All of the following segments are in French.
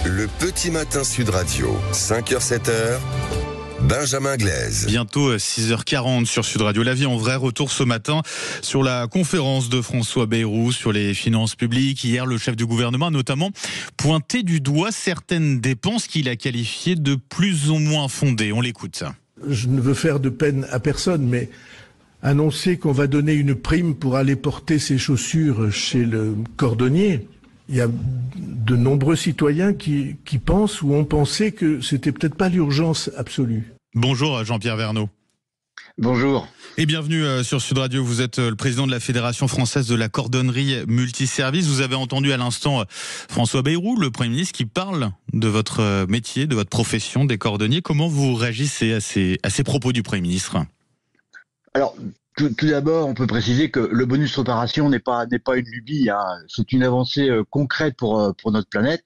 Le petit matin Sud Radio, 5h-7h, Benjamin Glaise. Bientôt 6h40 sur Sud Radio. La vie en vrai, retour ce matin sur la conférence de François Bayrou sur les finances publiques. Hier, le chef du gouvernement a notamment pointé du doigt certaines dépenses qu'il a qualifiées de plus ou moins fondées. On l'écoute. Je ne veux faire de peine à personne, mais annoncer qu'on va donner une prime pour aller porter ses chaussures chez le cordonnier, il y a de nombreux citoyens qui pensent ou ont pensé que c'était peut-être pas l'urgence absolue. Bonjour Jean-Pierre Verneau. Bonjour. Et bienvenue sur Sud Radio. Vous êtes le président de la Fédération française de la cordonnerie multiservice. Vous avez entendu à l'instant François Bayrou, le Premier ministre, qui parle de votre métier, de votre profession des cordonniers. Comment vous réagissez à ces propos du Premier ministre ? Alors, tout d'abord, on peut préciser que le bonus réparation n'est pas une lubie. C'est une avancée concrète pour notre planète,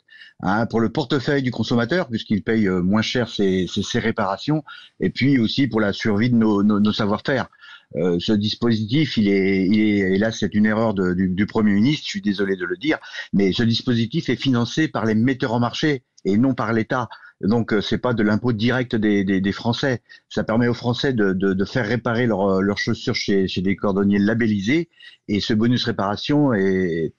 pour le portefeuille du consommateur, puisqu'il paye moins cher ses réparations, et puis aussi pour la survie de nos savoir-faire. Ce dispositif, et là c'est une erreur du Premier ministre, je suis désolé de le dire, mais ce dispositif est financé par les metteurs en marché et non par l'État. Donc c'est pas de l'impôt direct des Français. Ça permet aux Français de faire réparer leurs chaussures chez des cordonniers labellisés, et ce bonus réparation est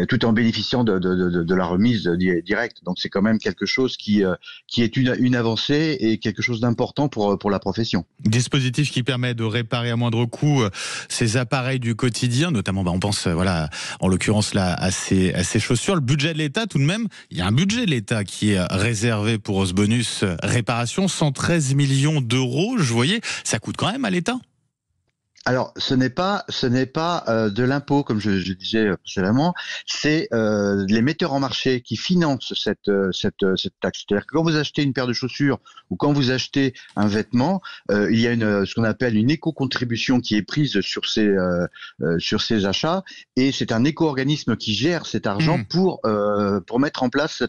tout en bénéficiant de la remise directe. Donc c'est quand même quelque chose qui est une avancée et quelque chose d'important pour la profession. Dispositif qui permet de réparer à moindre coût ces appareils du quotidien, notamment on pense en l'occurrence là à ces chaussures. Le budget de l'État, tout de même, il y a un budget de l'État qui est réservé pour ce bonus réparation, 113 millions d'euros. Je voyais, ça coûte quand même à l'État. Alors, ce n'est pas de l'impôt, comme je disais précédemment, c'est les metteurs en marché qui financent cette taxe. C'est-à-dire que quand vous achetez une paire de chaussures ou quand vous achetez un vêtement, il y a ce qu'on appelle une éco-contribution qui est prise sur ces achats, et c'est un éco-organisme qui gère cet argent pour mettre en place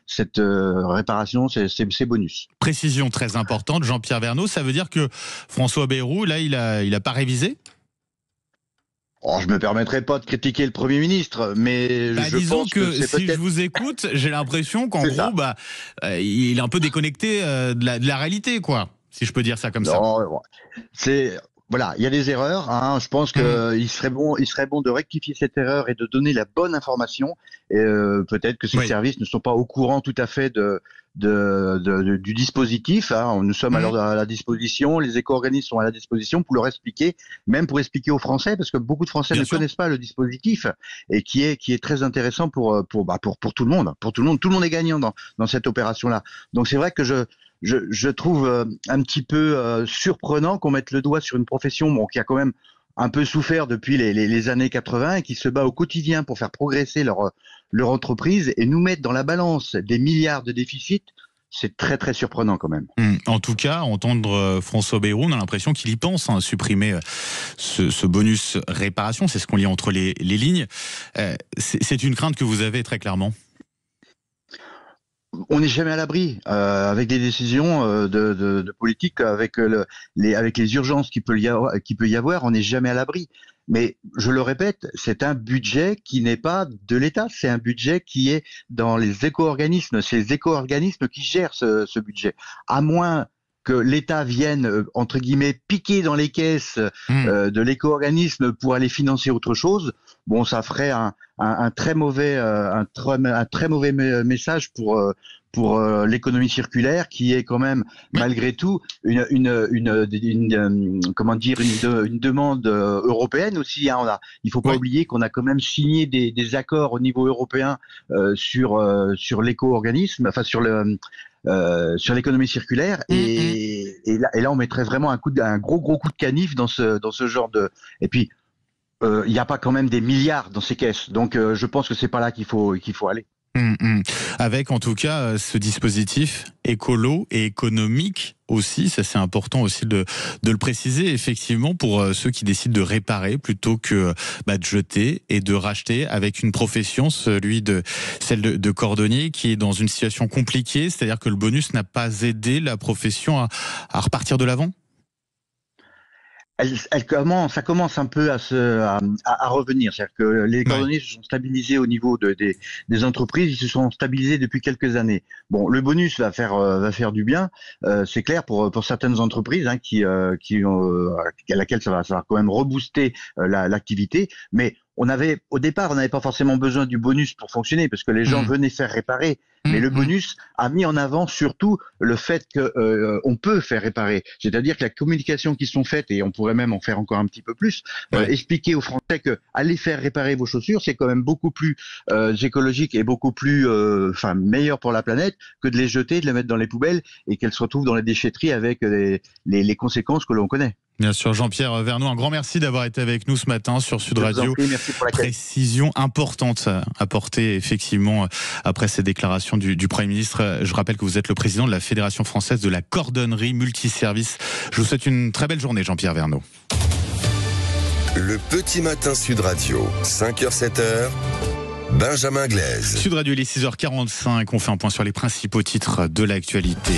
cette réparation, ces bonus. Précision très importante, Jean-Pierre Verneau, ça veut dire que François Bayrou, là, il a pas révisé ? Je me permettrai pas de critiquer le Premier ministre, mais je pense que si je vous écoute, j'ai l'impression qu'en gros, il est un peu déconnecté de la réalité, quoi. Si je peux dire ça comme ça. Voilà, il y a des erreurs. Je pense qu'il serait bon de rectifier cette erreur et de donner la bonne information. Et peut-être que ces services ne sont pas au courant tout à fait du dispositif. Nous sommes à la disposition, les éco-organismes sont à la disposition pour leur expliquer, même pour expliquer aux Français, parce que beaucoup de Français ne connaissent pas le dispositif, et qui est très intéressant pour tout le monde. Pour tout le monde, tout le monde est gagnant dans cette opération-là. Donc c'est vrai que je trouve un petit peu surprenant qu'on mette le doigt sur une profession qui a quand même un peu souffert depuis les années 80 et qui se bat au quotidien pour faire progresser leur entreprise, et nous mettre dans la balance des milliards de déficit. C'est très très surprenant quand même. En tout cas, entendre François Bayrou, on a l'impression qu'il y pense, supprimer ce bonus réparation. C'est ce qu'on lit entre les lignes. C'est une crainte que vous avez très clairement. On n'est jamais à l'abri avec des décisions de politique, avec les urgences qu'il peut y avoir, on n'est jamais à l'abri. Mais je le répète, c'est un budget qui n'est pas de l'État, c'est un budget qui est dans les éco-organismes. C'est les éco-organismes qui gèrent ce budget. À moins que l'État vienne, entre guillemets, piquer dans les caisses de l'éco-organisme pour aller financer autre chose, ça ferait un très mauvais message pour l'économie circulaire, qui est quand même malgré tout une demande européenne aussi. Il faut pas oublier qu'on a quand même signé des accords au niveau européen sur l'éco-organisme, sur l'économie circulaire, et là on mettrait vraiment un gros coup de canif dans ce genre de. Et puis il n'y a pas quand même des milliards dans ces caisses, donc je pense que c'est pas là qu'il faut aller. Avec en tout cas ce dispositif écolo et économique aussi, ça c'est important aussi de le préciser, effectivement, pour ceux qui décident de réparer plutôt que de jeter et de racheter, avec une profession, celle de cordonnier, qui est dans une situation compliquée, c'est-à-dire que le bonus n'a pas aidé la profession à repartir de l'avant. ça commence un peu à revenir. C'est-à-dire que les cordonniers se sont stabilisés au niveau des entreprises, ils se sont stabilisés depuis quelques années. Bon, le bonus va faire du bien, c'est clair pour certaines entreprises à laquelle ça va quand même rebooster l'activité, mais au départ, on n'avait pas forcément besoin du bonus pour fonctionner parce que les gens venaient faire réparer. Mais le bonus a mis en avant surtout le fait que on peut faire réparer. C'est-à-dire que la communication qui sont faites, et on pourrait même en faire encore un petit peu plus, expliquer aux Français que aller faire réparer vos chaussures, c'est quand même beaucoup plus écologique et beaucoup plus meilleur pour la planète que de les jeter, de les mettre dans les poubelles et qu'elles se retrouvent dans les déchetteries avec les conséquences que l'on connaît. Bien sûr, Jean-Pierre Vernou, un grand merci d'avoir été avec nous ce matin sur Sud Radio. Merci pour l'accueil. Précision importante apportée effectivement après ces déclarations du Premier ministre. Je rappelle que vous êtes le président de la Fédération française de la cordonnerie multiservice. Je vous souhaite une très belle journée, Jean-Pierre Vernou. Le petit matin Sud Radio, 5h-7h, Benjamin Glaise. Sud Radio, il est 6h45. On fait un point sur les principaux titres de l'actualité.